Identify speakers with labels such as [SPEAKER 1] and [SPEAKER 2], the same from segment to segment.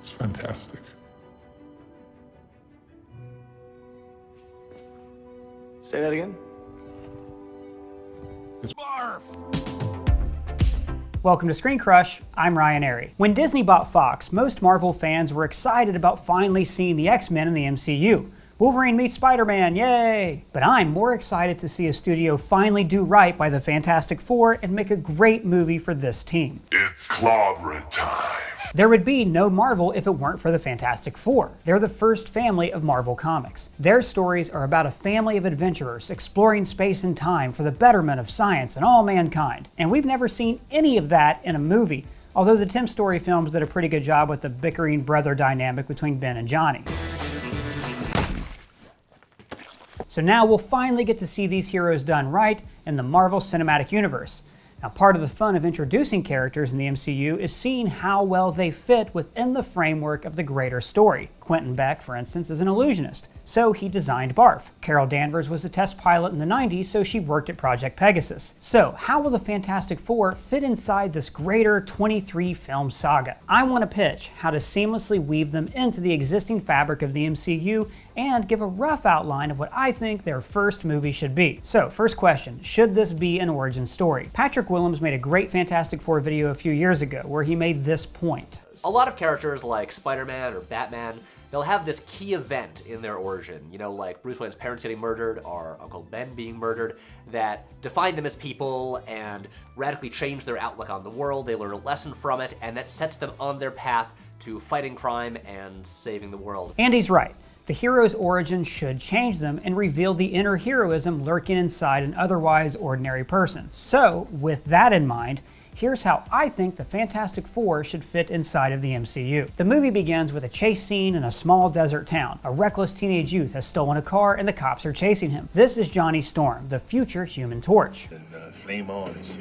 [SPEAKER 1] It's fantastic.
[SPEAKER 2] Say that again?
[SPEAKER 1] It's
[SPEAKER 2] Barf!
[SPEAKER 3] Welcome to Screen Crush, I'm Ryan Airy. When Disney bought Fox, most Marvel fans were excited about finally seeing the X-Men in the MCU. Wolverine meets Spider-Man, yay! But I'm more excited to see a studio finally do right by the Fantastic Four and make a great movie for this team.
[SPEAKER 1] It's clobbering time.
[SPEAKER 3] There would be no Marvel if it weren't for the Fantastic Four. They're the first family of Marvel Comics. Their stories are about a family of adventurers exploring space and time for the betterment of science and all mankind. And we've never seen any of that in a movie, although the Tim Story films did a pretty good job with the bickering brother dynamic between Ben and Johnny. So now we'll finally get to see these heroes done right in the Marvel Cinematic Universe. Now, part of the fun of introducing characters in the MCU is seeing how well they fit within the framework of the greater story. Quentin Beck, for instance, is an illusionist, so he designed Barf. Carol Danvers was a test pilot in the 90s, so she worked at Project Pegasus. So, how will the Fantastic Four fit inside this greater 23-film saga? I want to pitch how to seamlessly weave them into the existing fabric of the MCU and give a rough outline of what I think their first movie should be. So, first question, should this be an origin story? Patrick Willems made a great Fantastic Four video a few years ago where he made this point.
[SPEAKER 4] A lot of characters like Spider-Man or Batman, they'll have this key event in their origin, you know, like Bruce Wayne's parents getting murdered or Uncle Ben being murdered, that define them as people and radically change their outlook on the world. They learn a lesson from it, and that sets them on their path to fighting crime and saving the world.
[SPEAKER 3] And he's right. The hero's origin should change them and reveal the inner heroism lurking inside an otherwise ordinary person. So, with that in mind, here's how I think the Fantastic Four should fit inside of the MCU. The movie begins with a chase scene in a small desert town. A reckless teenage youth has stolen a car and the cops are chasing him. This is Johnny Storm, the future Human Torch.
[SPEAKER 2] Flame on and shit.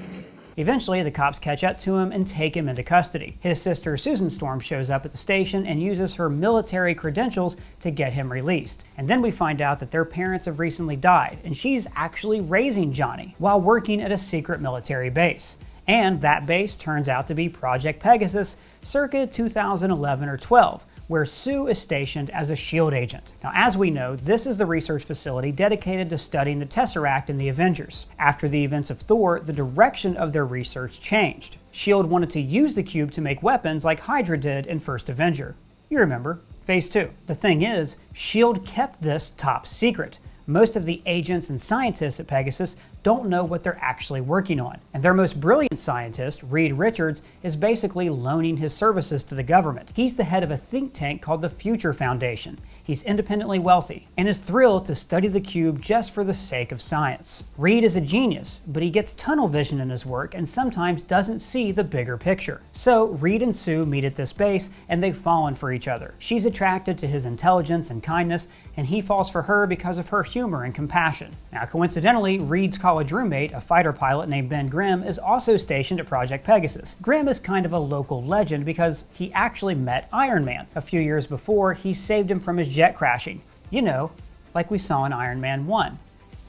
[SPEAKER 3] Eventually, the cops catch up to him and take him into custody. His sister Susan Storm shows up at the station and uses her military credentials to get him released. And then we find out that their parents have recently died, and she's actually raising Johnny while working at a secret military base. And that base turns out to be Project Pegasus, circa 2011 or 12, where Sue is stationed as a S.H.I.E.L.D. agent. Now, as we know, this is the research facility dedicated to studying the Tesseract in the Avengers. After the events of Thor, the direction of their research changed. S.H.I.E.L.D. wanted to use the cube to make weapons like Hydra did in First Avenger. You remember, Phase 2. The thing is, S.H.I.E.L.D. kept this top secret. Most of the agents and scientists at Pegasus don't know what they're actually working on. And their most brilliant scientist, Reed Richards, is basically loaning his services to the government. He's the head of a think tank called the Future Foundation. He's independently wealthy and is thrilled to study the cube just for the sake of science. Reed is a genius, but he gets tunnel vision in his work and sometimes doesn't see the bigger picture. So Reed and Sue meet at this base and they've fallen for each other. She's attracted to his intelligence and kindness, and he falls for her because of her humor and compassion. Now, coincidentally, Reed's college roommate, a fighter pilot named Ben Grimm, is also stationed at Project Pegasus. Grimm is kind of a local legend because he actually met Iron Man. A few years before, he saved him from his jet crashing. You know, like we saw in Iron Man 1.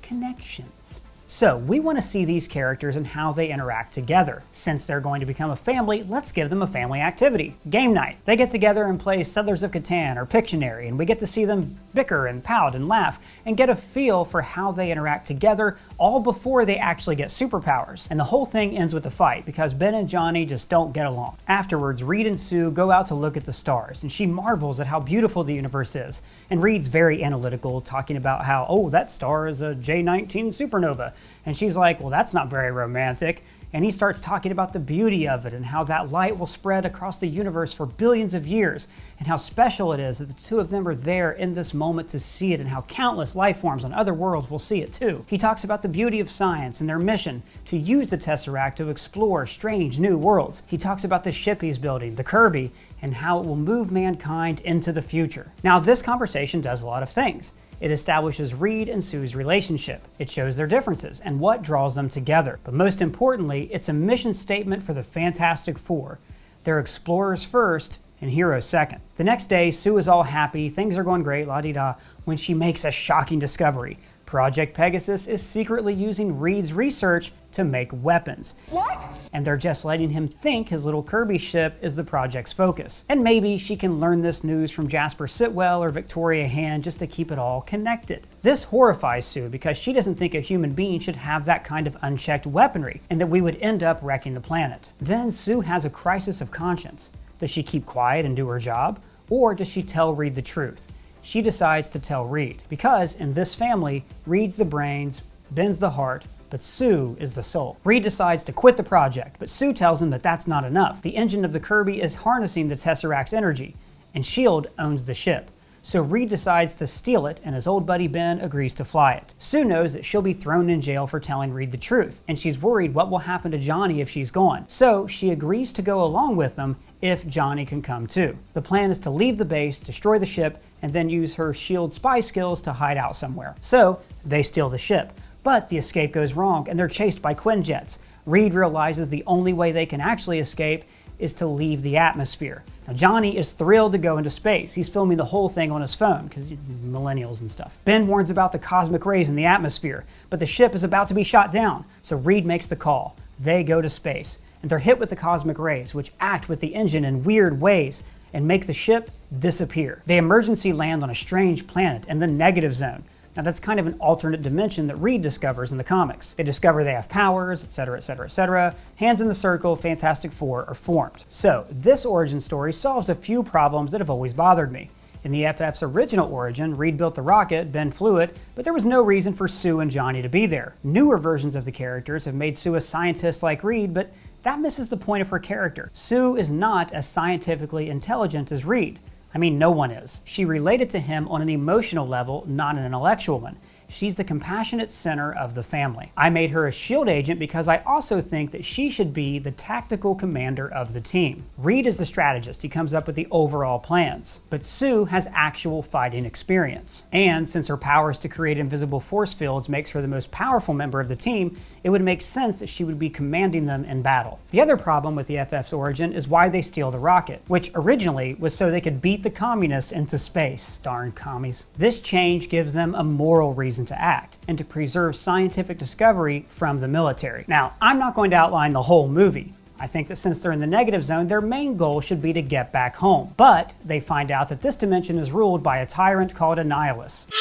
[SPEAKER 3] Connections. So, we want to see these characters and how they interact together. Since they're going to become a family, let's give them a family activity. Game night. They get together and play Settlers of Catan or Pictionary, and we get to see them bicker and pout and laugh and get a feel for how they interact together, all before they actually get superpowers. And the whole thing ends with a fight because Ben and Johnny just don't get along. Afterwards, Reed and Sue go out to look at the stars, and she marvels at how beautiful the universe is. And Reed's very analytical, talking about how, oh, that star is a J19 supernova. And she's like, well, that's not very romantic. And he starts talking about the beauty of it and how that light will spread across the universe for billions of years, and how special it is that the two of them are there in this moment to see it, and how countless life forms on other worlds will see it too. He talks about the beauty of science and their mission to use the Tesseract to explore strange new worlds. He talks about the ship he's building, the Kirby, and how it will move mankind into the future. Now, this conversation does a lot of things. It establishes Reed and Sue's relationship. It shows their differences and what draws them together. But most importantly, it's a mission statement for the Fantastic Four. They're explorers first and heroes second. The next day, Sue is all happy, things are going great, la-di-da, when she makes a shocking discovery. Project Pegasus is secretly using Reed's research to make weapons.
[SPEAKER 5] What?
[SPEAKER 3] And they're just letting him think his little Kirby ship is the project's focus. And maybe she can learn this news from Jasper Sitwell or Victoria Hand just to keep it all connected. This horrifies Sue because she doesn't think a human being should have that kind of unchecked weaponry and that we would end up wrecking the planet. Then Sue has a crisis of conscience. Does she keep quiet and do her job? Or does she tell Reed the truth? She decides to tell Reed because in this family, Reed's the brains, Ben's the heart, but Sue is the soul. Reed decides to quit the project, but Sue tells him that that's not enough. The engine of the Kirby is harnessing the Tesseract's energy, and S.H.I.E.L.D. owns the ship. So Reed decides to steal it, and his old buddy Ben agrees to fly it. Sue knows that she'll be thrown in jail for telling Reed the truth, and she's worried what will happen to Johnny if she's gone. So she agrees to go along with them if Johnny can come too. The plan is to leave the base, destroy the ship, and then use her S.H.I.E.L.D. spy skills to hide out somewhere. So they steal the ship. But the escape goes wrong, and they're chased by Quinjets. Reed realizes the only way they can actually escape is to leave the atmosphere. Now Johnny is thrilled to go into space. He's filming the whole thing on his phone, because millennials and stuff. Ben warns about the cosmic rays in the atmosphere, but the ship is about to be shot down, so Reed makes the call. They go to space, and they're hit with the cosmic rays, which act with the engine in weird ways and make the ship disappear. They emergency land on a strange planet in the negative zone. Now that's kind of an alternate dimension that Reed discovers in the comics. They discover they have powers, etc., etc., etc. Hands in the circle, Fantastic Four are formed. So this origin story solves a few problems that have always bothered me. In the FF's original origin, Reed built the rocket, Ben flew it, but there was no reason for Sue and Johnny to be there. Newer versions of the characters have made Sue a scientist like Reed, but that misses the point of her character. Sue is not as scientifically intelligent as Reed. I mean, no one is. She related to him on an emotional level, not an intellectual one. She's the compassionate center of the family. I made her a S.H.I.E.L.D. agent because I also think that she should be the tactical commander of the team. Reed is the strategist. He comes up with the overall plans. But Sue has actual fighting experience. And since her powers to create invisible force fields makes her the most powerful member of the team, it would make sense that she would be commanding them in battle. The other problem with the FF's origin is why they steal the rocket, which originally was so they could beat the communists into space. Darn commies. This change gives them a moral reason to act and to preserve scientific discovery from the military. Now, I'm not going to outline the whole movie. I think that since they're in the negative zone, their main goal should be to get back home. But they find out that this dimension is ruled by a tyrant called Annihilus.
[SPEAKER 5] You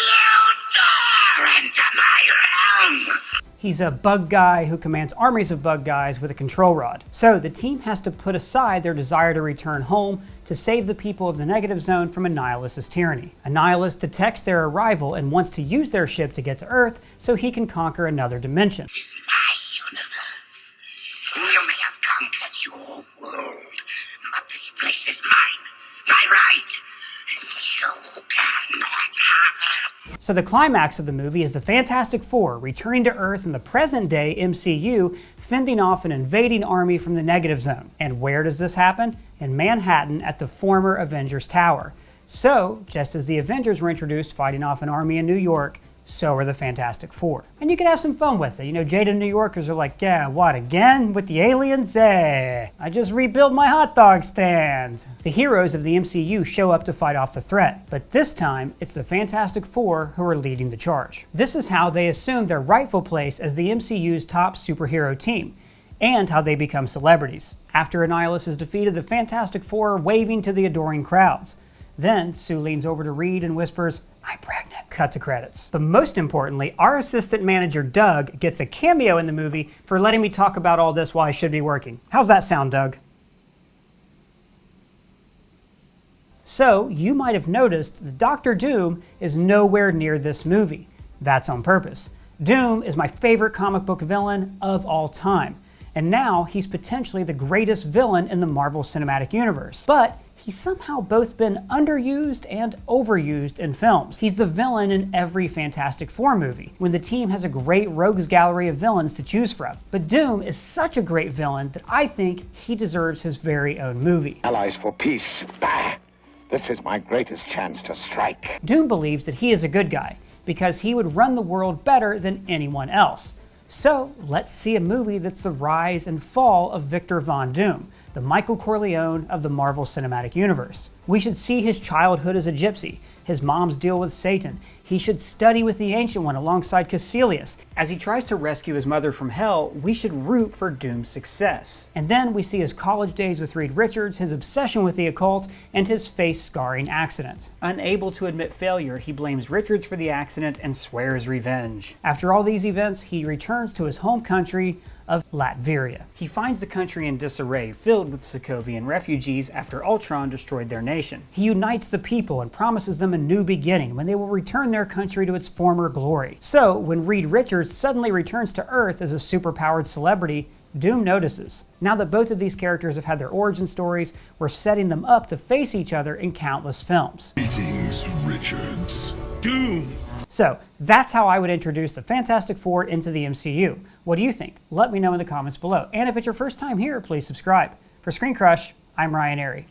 [SPEAKER 5] dare enter my realm!
[SPEAKER 3] He's a bug guy who commands armies of bug guys with a control rod. So the team has to put aside their desire to return home to save the people of the negative zone from Annihilus's tyranny. Annihilus detects their arrival and wants to use their ship to get to Earth so he can conquer another dimension.
[SPEAKER 5] This is my universe. You may have conquered your world, but this place is mine, by right, and you cannot have it.
[SPEAKER 3] So the climax of the movie is the Fantastic Four returning to Earth in the present-day MCU, fending off an invading army from the negative zone. And where does this happen? In Manhattan at the former Avengers Tower. So, just as the Avengers were introduced fighting off an army in New York, so are the Fantastic Four. And you can have some fun with it. You know, jaded New Yorkers are like, yeah, what, again? With the aliens? I just rebuilt my hot dog stand. The heroes of the MCU show up to fight off the threat, but this time, it's the Fantastic Four who are leading the charge. This is how they assume their rightful place as the MCU's top superhero team, and how they become celebrities. After Annihilus is defeated, the Fantastic Four are waving to the adoring crowds. Then Sue leans over to Reed and whispers, "I'm pregnant." Cut to credits. But most importantly, our assistant manager Doug gets a cameo in the movie for letting me talk about all this while I should be working. How's that sound, Doug? So, you might have noticed that Dr. Doom is nowhere near this movie. That's on purpose. Doom is my favorite comic book villain of all time. And now he's potentially the greatest villain in the Marvel Cinematic Universe. But he's somehow both been underused and overused in films. He's the villain in every Fantastic Four movie, when the team has a great rogues gallery of villains to choose from. But Doom is such a great villain that I think he deserves his very own movie.
[SPEAKER 6] Allies for peace. Bah! This is my greatest chance to strike.
[SPEAKER 3] Doom believes that he is a good guy, because he would run the world better than anyone else. So let's see a movie that's the rise and fall of Victor Von Doom, the Michael Corleone of the Marvel Cinematic Universe. We should see his childhood as a gypsy, his mom's deal with Satan. He should study with the Ancient One alongside Caecilius. As he tries to rescue his mother from hell, we should root for Doom's success. And then we see his college days with Reed Richards, his obsession with the occult, and his face-scarring accident. Unable to admit failure, he blames Richards for the accident and swears revenge. After all these events, he returns to his home country of Latveria. He finds the country in disarray, filled with Sokovian refugees after Ultron destroyed their nation. He unites the people and promises them a new beginning when they will return their country to its former glory. So, when Reed Richards suddenly returns to Earth as a superpowered celebrity, Doom notices. Now that both of these characters have had their origin stories, we're setting them up to face each other in countless films.
[SPEAKER 1] Greetings, Richards. Doom!
[SPEAKER 3] So, that's how I would introduce the Fantastic Four into the MCU. What do you think? Let me know in the comments below. And if it's your first time here, please subscribe. For Screen Crush, I'm Ryan Airy.